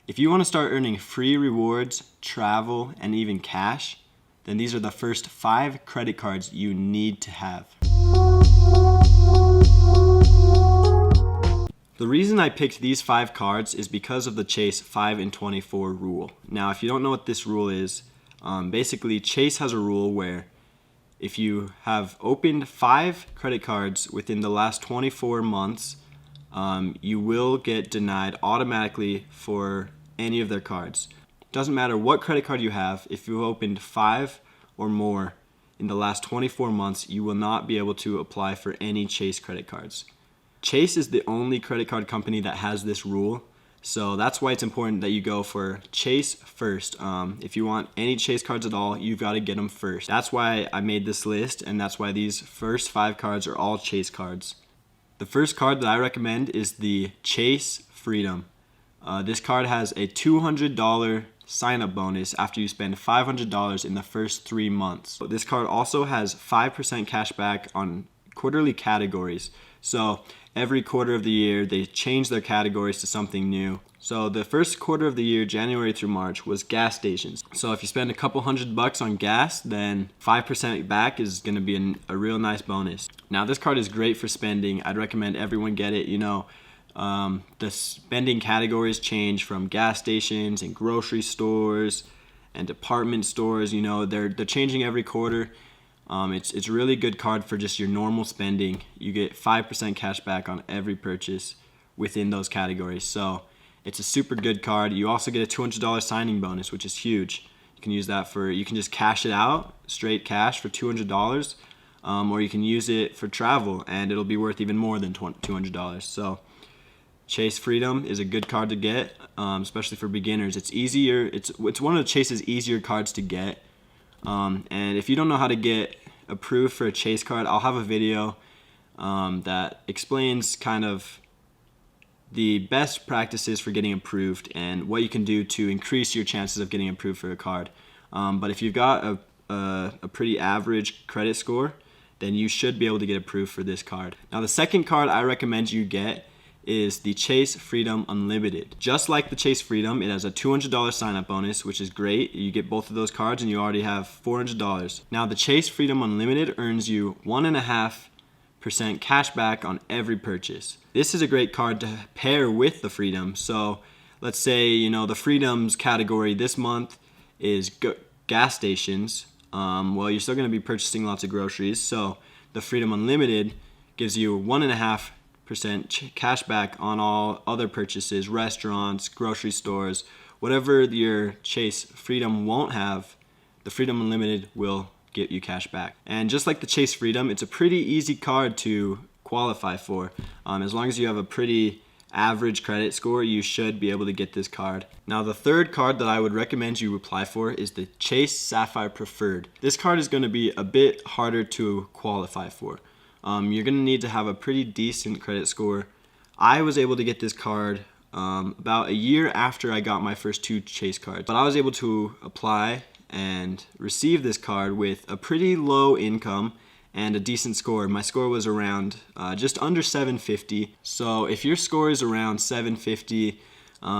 If you want to start earning free rewards, travel, and even cash, then these are the first 5 credit cards you need to have. The reason I picked these 5 cards is because of the Chase 5 in 24 rule. Now, if you don't know what this rule is, basically Chase has a rule where if you have opened 5 credit cards within the last 24 months, you will get denied automatically for any of their cards. Doesn't matter what credit card you have, if you've opened 5 or more in the last 24 months, you will not be able to apply for any Chase credit cards. Chase is the only credit card company that has this rule, so that's why it's important that you go for Chase first. If you want any Chase cards at all, you've got to get them first. That's why I made this list, and that's why these first 5 cards are all Chase cards. The first card that I recommend is the Chase Freedom. This card has a $200 sign-up bonus after you spend $500 in the first 3 months. This card also has 5% cash back on quarterly categories. So every quarter of the year, they change their categories to something new. So the first quarter of the year, January through March, was gas stations. So if you spend a couple $100 on gas, then 5% back is going to be a real nice bonus. Now this card is great for spending. I'd recommend everyone get it. The spending categories change from gas stations and grocery stores and department stores. They're changing every quarter. It's a really good card for just your normal spending. You get 5% cash back on every purchase within those categories. So it's a super good card. You also get a $200 signing bonus, which is huge. You can use that you can just cash it out, straight cash for $200, or you can use it for travel and it'll be worth even more than $200. So Chase Freedom is a good card to get, especially for beginners. It's easier. It's one of the Chase's easier cards to get. And if you don't know how to get approved for a Chase card, I'll have a video that explains kind of the best practices for getting approved and what you can do to increase your chances of getting approved for a card. But if you've got a pretty average credit score, then you should be able to get approved for this card. Now the second card I recommend you get is the Chase Freedom Unlimited. Just like the Chase Freedom, it has a $200 sign-up bonus, which is great. You get both of those cards and you already have $400. Now the Chase Freedom Unlimited earns you 1.5% cash back on every purchase. This is a great card to pair with the Freedom. So let's say, the Freedom's category this month is gas stations. Well, you're still going to be purchasing lots of groceries. So the Freedom Unlimited gives you 1.5% cash back on all other purchases, restaurants, grocery stores, whatever your Chase Freedom won't have, the Freedom Unlimited will get you cash back. And just like the Chase Freedom, it's a pretty easy card to qualify for. As long as you have a pretty average credit score, you should be able to get this card. Now the third card that I would recommend you apply for is the Chase Sapphire Preferred. This card is going to be a bit harder to qualify for. You're going to need to have a pretty decent credit score. I was able to get this card about a year after I got my first 2 Chase cards. But I was able to apply and receive this card with a pretty low income and a decent score. My score was around just under 750. So if your score is around 750,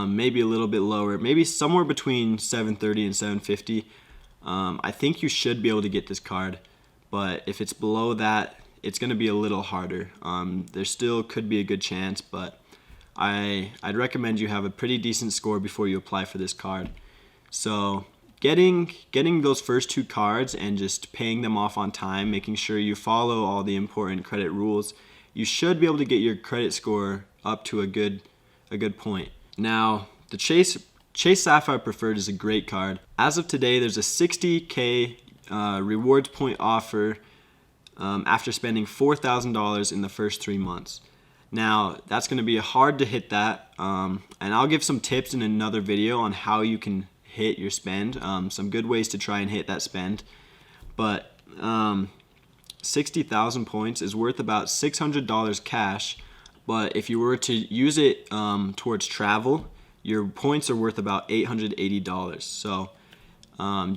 maybe a little bit lower, maybe somewhere between 730 and 750, I think you should be able to get this card. But if it's below that, it's going to be a little harder. There still could be a good chance, but I'd recommend you have a pretty decent score before you apply for this card. So getting those first 2 cards and just paying them off on time, making sure you follow all the important credit rules, you should be able to get your credit score up to a good point. Now, the Chase Sapphire Preferred is a great card. As of today, there's a 60K rewards point offer after spending $4,000 in the first 3 months. Now, that's going to be hard to hit that, and I'll give some tips in another video on how you can hit your spend, some good ways to try and hit that spend. But 60,000 points is worth about $600 cash, but if you were to use it towards travel, your points are worth about $880. So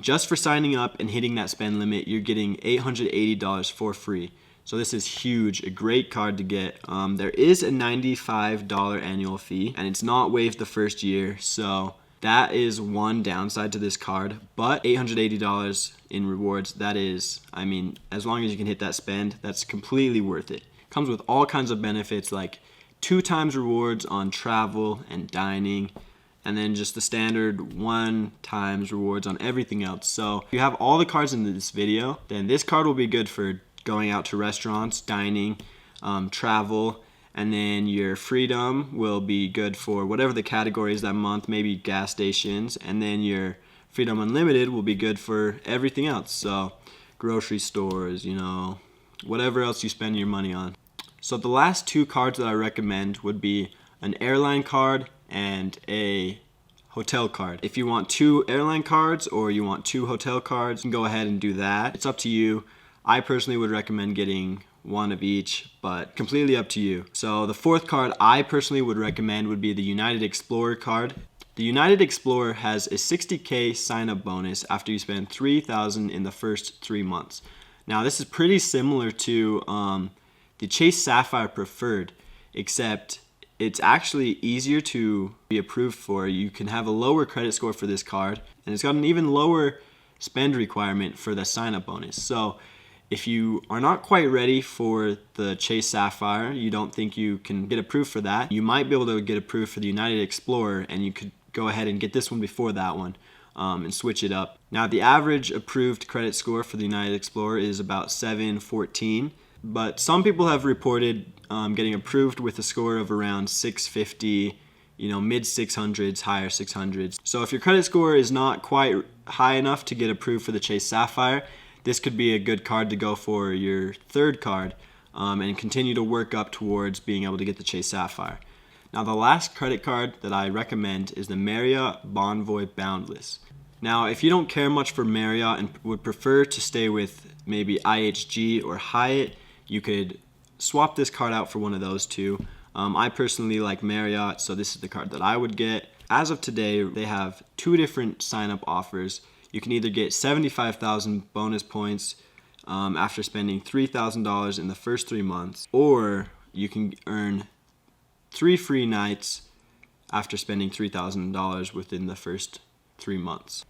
just for signing up and hitting that spend limit, you're getting $880 for free. So this is huge, a great card to get. There is a $95 annual fee, and it's not waived the first year, so that is one downside to this card. But $880 in rewards, that is, I mean, as long as you can hit that spend, that's completely worth it. Comes with all kinds of benefits like 2 times rewards on travel and dining, and then just the standard 1 times rewards on everything else. So if you have all the cards in this video, then this card will be good for going out to restaurants, dining, travel, and then your freedom will be good for whatever the category is that month, maybe gas stations, and then your freedom unlimited will be good for everything else. So grocery stores, you know, whatever else you spend your money on. So the last 2 cards that I recommend would be an airline card and a hotel card. If you want 2 airline cards or you want 2 hotel cards, you can go ahead and do that. It's up to you. I personally would recommend getting 1 of each, but completely up to you. So the 4th card I personally would recommend would be the United Explorer card. The United Explorer has a $60K sign-up bonus after you spend $3,000 in the first 3 months. Now this is pretty similar to the Chase Sapphire Preferred, except it's actually easier to be approved for. You can have a lower credit score for this card, and it's got an even lower spend requirement for the sign-up bonus. So if you are not quite ready for the Chase Sapphire, you don't think you can get approved for that, you might be able to get approved for the United Explorer, and you could go ahead and get this one before that one and switch it up. Now the average approved credit score for the United Explorer is about 714, but some people have reported getting approved with a score of around 650, you know, mid 600s, higher 600s. So if your credit score is not quite high enough to get approved for the Chase Sapphire, this could be a good card to go for your 3rd card and continue to work up towards being able to get the Chase Sapphire. Now the last credit card that I recommend is the Marriott Bonvoy Boundless. Now if you don't care much for Marriott and would prefer to stay with maybe IHG or Hyatt, you could swap this card out for one of those 2. I personally like Marriott, so this is the card that I would get. As of today, they have 2 different sign-up offers. You can either get 75,000 bonus points after spending $3,000 in the first 3 months, or you can earn 3 free nights after spending $3,000 within the first 3 months.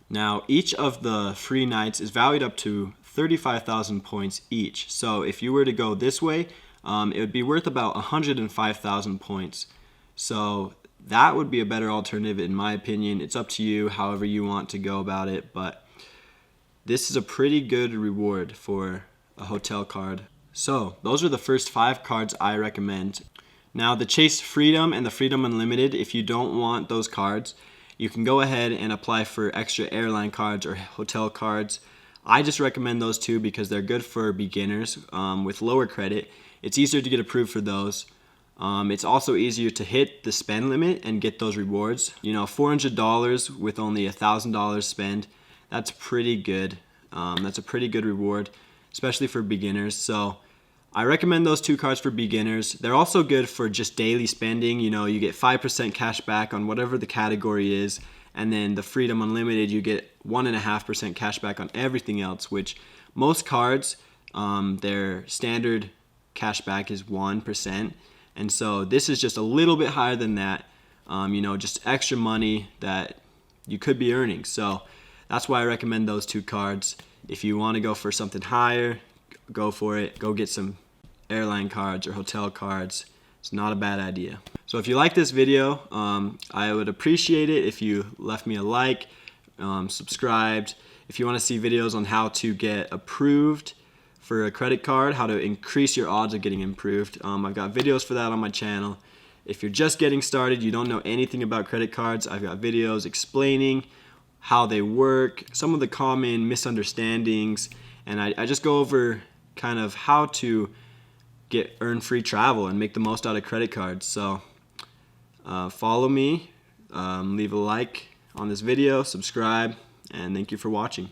Now, each of the free nights is valued up to 35,000 points each. So if you were to go this way, it would be worth about 105,000 points. So that would be a better alternative in my opinion. It's up to you, however you want to go about it, but this is a pretty good reward for a hotel card. So those are the first 5 cards I recommend. Now the Chase Freedom and the Freedom Unlimited, if you don't want those cards, you can go ahead and apply for extra airline cards or hotel cards. I just recommend those 2 because they're good for beginners with lower credit. It's easier to get approved for those. It's also easier to hit the spend limit and get those rewards. You know, $400 with only $1,000 spend, that's pretty good. That's a pretty good reward, especially for beginners. So I recommend those 2 cards for beginners. They're also good for just daily spending. You know, you get 5% cash back on whatever the category is, and then the Freedom Unlimited, you get 1.5% cash back on everything else, which most cards, their standard cash back is 1%. And so this is just a little bit higher than that, you know, just extra money that you could be earning. So that's why I recommend those 2 cards. If you want to go for something higher, go for it. Go get some airline cards or hotel cards. It's not a bad idea. So if you like this video, I would appreciate it if you left me a like, subscribed. If you want to see videos on how to get approved for a credit card, how to increase your odds of getting approved, I've got videos for that on my channel. If you're just getting started, you don't know anything about credit cards, I've got videos explaining how they work, some of the common misunderstandings, and I just go over kind of how to earn free travel and make the most out of credit cards. So follow me, leave a like on this video, subscribe, and thank you for watching.